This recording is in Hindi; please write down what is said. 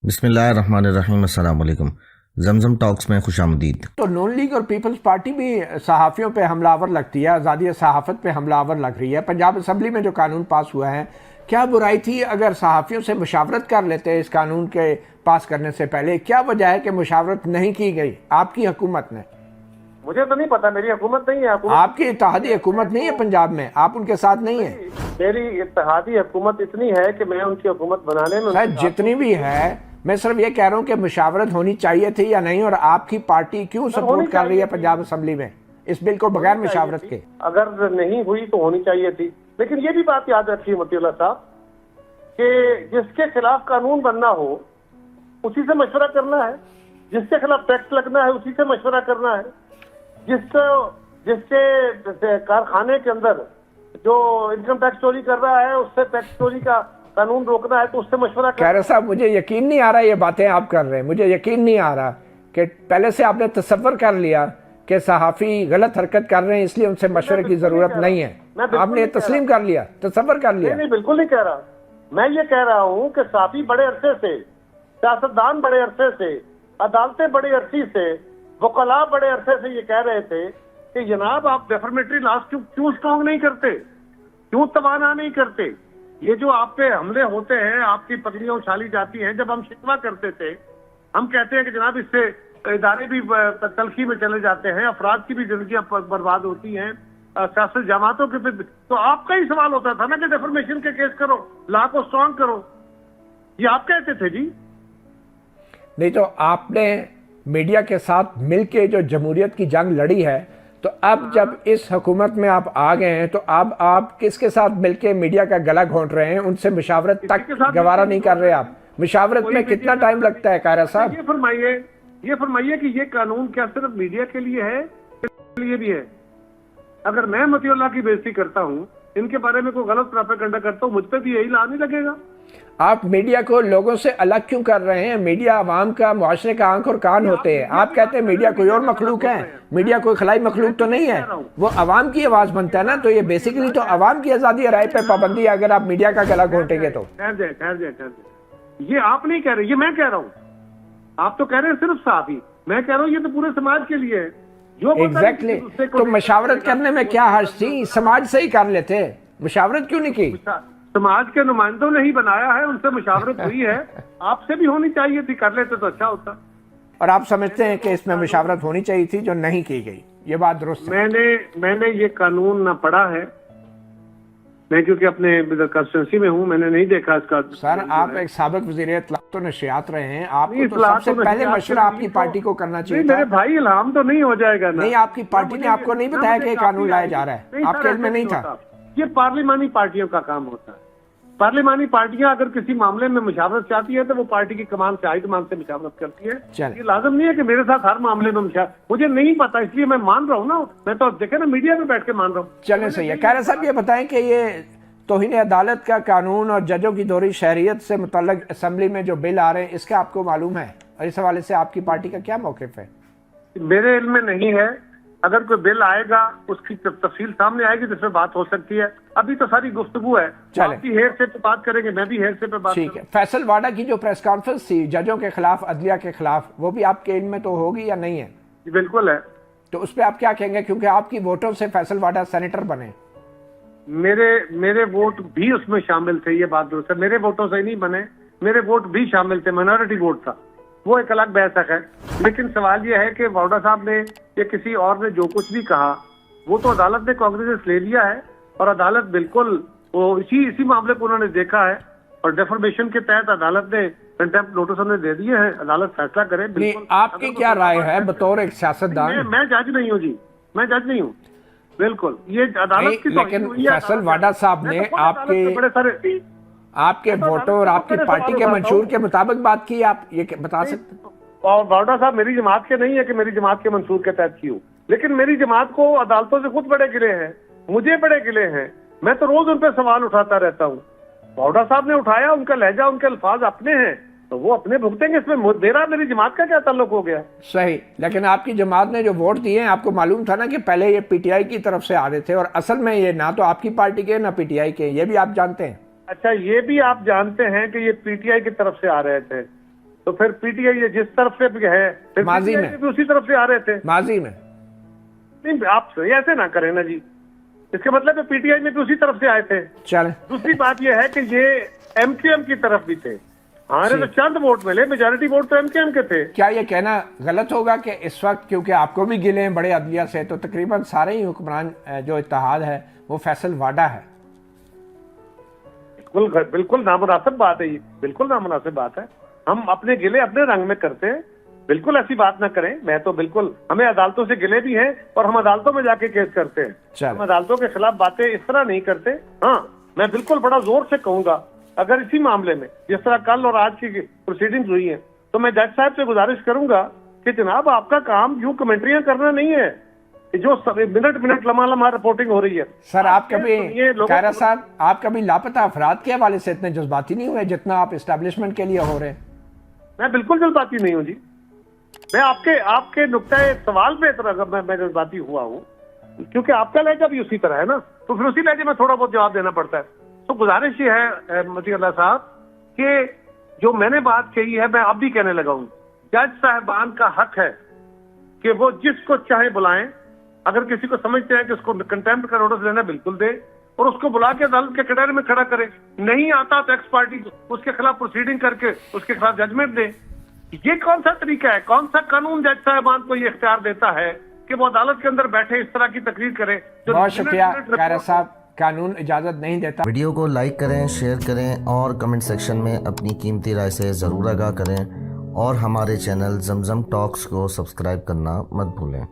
बिस्मिल्लाहिर्रहमानिर्रहीम अस्सलाम वालेकुम। जमजम टॉक्स में खुशामदीद। तो नून लीग और पीपल्स पार्टी भी सहाफ़ियों पे हमलावर लगती है, आज़ादी सहाफ़त पे हमलावर लग रही है। पंजाब असम्बली में जो कानून पास हुआ है, क्या बुराई थी अगर सहाफ़ियों से मुशावरत कर लेते इस कानून के पास करने से पहले? क्या वजह है कि मुशावरत नहीं की गई आपकी हुकूमत ने? मुझे तो नहीं पता, मेरी हुकूमत नहीं है। आपकी इत्तेहादी हुकूमत नहीं है पंजाब में, आप उनके साथ नहीं है। मेरी इत्तेहादी हुकूमत इतनी है कि मैं उनकी हुकूमत बनाने में शायद जितनी भी है, मैं सिर्फ ये कह रहा हूँ कि मुशावरत होनी चाहिए थी या नहीं, और आपकी पार्टी क्यों सपोर्ट कर रही है पंजाब असम्बली में इस बिल को बगैर मुशावरत के? अगर नहीं हुई तो होनी चाहिए थी, लेकिन ये भी बात याद रखिए मतीउल्लाह साहब कि जिसके खिलाफ कानून बनना हो उसी से मशवरा करना है, जिसके खिलाफ टैक्स लगना है उसी से मशवरा करना है, जिसके कारखाने के अंदर जो इनकम टैक्स चोरी कर रहा है उससे टैक्स चोरी का कानून रोकना है तो उससे मशवरा कह रहे साहब, मुझे यकीन नहीं आ रहा ये बातें आप कर रहे हैं। मुझे यकीन नहीं आ रहा कि पहले से आपने तसव्वुर कर लिया कि सहाफ़ी गलत हरकत कर रहे हैं इसलिए उनसे मशवरे की जरूरत नहीं है। आपने तस्लीम कर लिया, तसव्वुर कर लिया। नहीं, बिल्कुल नहीं कह रहा। मैं ये कह रहा हूँ कि सहाफ़ी बड़े अरसे से, सियासतदान बड़े अरसे से, अदालतें बड़े अरसे से, वकला बड़े अरसे से ये कह रहे थे कि जनाब आप डेफर्मेटरी लॉज क्यों स्ट्रॉन्ग नहीं करते, क्यों तवाना नहीं करते? ये जो आप पे हमले होते हैं, आपकी पत्नियां उछाली जाती हैं, जब हम शिकवा करते थे हम कहते हैं कि जनाब इससे इदारे भी तलखी में चले जाते हैं, अफराद की भी जिंदगियां बर्बाद होती हैं, सियासत जमातों के भी। तो आपका ही सवाल होता था ना कि डेफर्मेशन के केस करो, लॉ को स्ट्रॉन्ग करो, ये आप कहते थे जी। नहीं तो आपने मीडिया के साथ मिलके जो जमहूरियत की जंग लड़ी है, तो अब जब इस हुकूमत में आप आ गए हैं तो अब आप किसके साथ मिलके मीडिया का गला घोंट रहे हैं? उनसे मुशावरत तक गवारा नहीं कर रहे आप। मुशावरत में कितना टाइम लगता है कायरा साहब? ये फरमाइए कि ये कानून क्या सिर्फ मीडिया के लिए है, के लिए भी है? अगर मैं मतीउल्लाह की बेइज्जती करता हूँ, इनके बारे में कोई गलत प्रोपेगेंडा करता हूँ, मुझ पे भी यही ला नहीं लगेगा? आप मीडिया को लोगों से अलग क्यों कर रहे हैं? मीडिया आवाम का, मुआशरे का आंख और कान होते हैं। आप कहते हैं मीडिया कोई और मखलूक है, मीडिया कोई खलाई मखलूक तो नहीं है, वो आवाम की आवाज बनता है ना। तो ये बेसिकली तो आवाम की आजादी राय पे पाबंदी है अगर आप मीडिया का गला घोंटेंगे तो। ठहर जाए। ये आप नहीं कह रहे, ये मैं कह रहा हूँ। आप तो कह रहे हैं सिर्फ सहाफ़ी, मैं कह रहा हूँ ये तो पूरे समाज के लिए है। जो एग्जैक्टली तो मशावरत करने में क्या हर्ज थी? समाज से ही कर लेते, मशावरत क्यों नहीं की? समाज के नुमाइंदों ने ही बनाया है, उनसे मुशावरत हुई है, आपसे भी होनी चाहिए थी, कर लेते तो अच्छा होता। और आप समझते हैं कि इसमें मुशावरत होनी चाहिए थी जो नहीं की गई? ये बात दुरुस्त है। मैंने ये कानून ना पढ़ा है, मैं क्योंकि अपने कंस्टिट्यूंसी में हूँ, मैंने नहीं देखा इसका। सर आप एक साबिक वज़ीर इत्तलात और नशियात रहे हैं, आपको तो सबसे पहले मशवरा आपकी पार्टी को करना चाहिए था। मेरे भाई इल्हाम तो नहीं हो जाएगा ना? नहीं, आपकी पार्टी ने आपको नहीं बताया कि कानून लाया जा रहा है, आपके इल्म में नहीं था। ये पार्लिमानी पार्टियों का काम होता है। पार्लिमानी पार्टियां अगर किसी मामले में मुशावरत चाहती है तो वो पार्टी की कमान से, हाई कमान से मुशावरत करती है। ये लाजम नहीं है कि मेरे साथ हर मामले में मुझे नहीं पता, इसलिए मैं मान रहा हूँ ना। मैं तो देखे ना मीडिया में बैठ के मान रहा हूँ। चले सही है। कायरा साहब ये बताएं कि ये तौहीन अदालत का कानून और जजों की दोहरी शहरियत से मुतल्लिक असम्बली में जो बिल आ रहे हैं, इसका आपको मालूम है? और इस हवाले से आपकी पार्टी का क्या मौक़िफ़ है? मेरे इल्म में नहीं है। अगर कोई बिल आएगा उसकी तफसील सामने आएगी तो इसमें बात हो सकती है। अभी तो सारी गुफ्तगू है, आप भी हेर से पे बात करेंगे, मैं भी हेर से पे बात। ठीक है। फैसल वाडा की जो प्रेस कॉन्फ्रेंस थी जजों के खिलाफ, अदलिया के खिलाफ, वो भी आपके इल्म में तो होगी या नहीं है? बिल्कुल है। तो उस पर आप क्या कहेंगे, क्योंकि आपकी वोटों से फैसल वाडा सेनेटर बने? मेरे वोट भी उसमें शामिल थे, ये बात दुरुस्त है। मेरे वोटों से ही नहीं बने, मेरे वोट भी शामिल थे, माइनॉरिटी वोट था, वो एक अलग बहस है। लेकिन सवाल ये है कि वाडा साहब ने या किसी और ने जो कुछ भी कहा वो तो अदालत ने कॉग्निजेंस ले लिया है, और अदालत बिल्कुल वो इसी मामले को उन्होंने देखा है, और डेफर्मेशन के तहत अदालत ने कंटेम्प्ट नोटिस उन्हें दे दिए हैं। अदालत फैसला करे। बिल्कुल। आपकी क्या राय है बतौर एक सियासतदान? मैं जज नहीं हूँ जी, मैं जज नहीं हूँ। बिल्कुल, ये अदालत की। लेकिन फैसल वाडा साहब ने आपके वोटों और आपकी पार्टी के मंशूर के मुताबिक बात की, आप ये बता सकते हैं? और वाडा साहब मेरी जमात के नहीं है कि मेरी जमात के मंशूर के तहत की हो, लेकिन मेरी जमात को अदालतों से खुद बड़े गिले हैं, मुझे बड़े गिले हैं। मैं तो रोज उन पर सवाल उठाता रहता हूँ। वाडा साहब ने उठाया, उनका लहजा, उनके अल्फाज अपने हैं, तो वो अपने भुगतेंगे। इसमें मेरा मेरी जमात का क्या ताल्लुक हो गया? सही, लेकिन आपकी जमात ने जो वोट दिए हैं, आपको मालूम था ना कि पहले ये पीटीआई की तरफ से आ रहे थे, और असल में ये ना तो आपकी पार्टी के ना पीटीआई के, ये भी आप जानते हैं। अच्छा, ये भी आप जानते हैं कि ये पीटीआई की तरफ से आ रहे थे? तो फिर पीटीआई ये जिस तरफ से भी है, फिर माजी PTI में भी उसी तरफ से आ रहे थे। माजी में नहीं, आप ऐसे ना करें ना जी, इसका मतलब है पीटीआई में भी उसी तरफ से आए थे। चले। दूसरी बात यह है कि ये एमक्यूएम की तरफ भी थे, हमारे तो चंद वोट मिले, मेजॉरिटी वोट तो एमक्यूएम के थे। क्या ये कहना गलत होगा कि इस वक्त क्योंकि आपको भी गिले हैं बड़े अदलिया से, तो तकरीबन सारे ही हुक्मरान जो इत्तेहाद है वो फैसल वाडा है? बिल्कुल नामुनासिब बात है ये, बिल्कुल नामुनासिब बात है। हम अपने गिले अपने रंग में करते हैं, बिल्कुल ऐसी बात ना करें। मैं तो बिल्कुल, हमें अदालतों से गिले भी हैं और हम अदालतों में जाके केस करते हैं। हम अदालतों के खिलाफ बातें इस तरह नहीं करते। हाँ, मैं बिल्कुल बड़ा जोर से कहूंगा, अगर इसी मामले में जिस तरह कल और आज की प्रोसीडिंग्स हुई हैं, तो मैं जज साहब से गुजारिश करूंगा कि जनाब आपका काम यूं कमेंट्रियां करना नहीं है कि जो मिनट मिनट लम्हा लम्हा रिपोर्टिंग हो रही है। सर आप कभी खैरा साहब, आप कभी लापता अफराद के हवाले से इतने जज्बाती नहीं हुए जितना आप एस्टेब्लिशमेंट के लिए हो रहे हैं? मैं बिल्कुल जज्बाती नहीं हूँ जी, मैं आपके नुक्ते सवाल पे तरह मैं जज्बाती हुआ हूँ, क्योंकि आपका लहजा भी उसी तरह है ना, तो फिर उसी लहजे में थोड़ा बहुत जवाब देना पड़ता है। तो गुजारिश ये है मती अल्लाह साहब कि जो मैंने बात कही है मैं अब भी कहने लगा हूँ, जज साहबान का हक है कि वो जिसको चाहे बुलाएं। अगर किसी को समझते हैं कि उसको कंटेम्प्ट का नोटिस लेना, बिल्कुल दे और उसको बुला के अदालत के कटहरे में खड़ा करे। नहीं आता तो एक्स पार्टी उसके खिलाफ प्रोसीडिंग करके उसके खिलाफ जजमेंट दे। ये कौन सा तरीका है, कौन सा कानून जज साहबान को ये इख्तियार देता है कि वो अदालत के अंदर बैठे इस तरह की तकरीर करे? बहुत शुक्रिया खैरा साहब, कानून इजाजत नहीं देता। वीडियो को लाइक करें, शेयर करें और कमेंट सेक्शन में अपनी कीमती राय से ज़रूर आगाह करें और हमारे चैनल जमजम टॉक्स को सब्सक्राइब करना मत भूलें।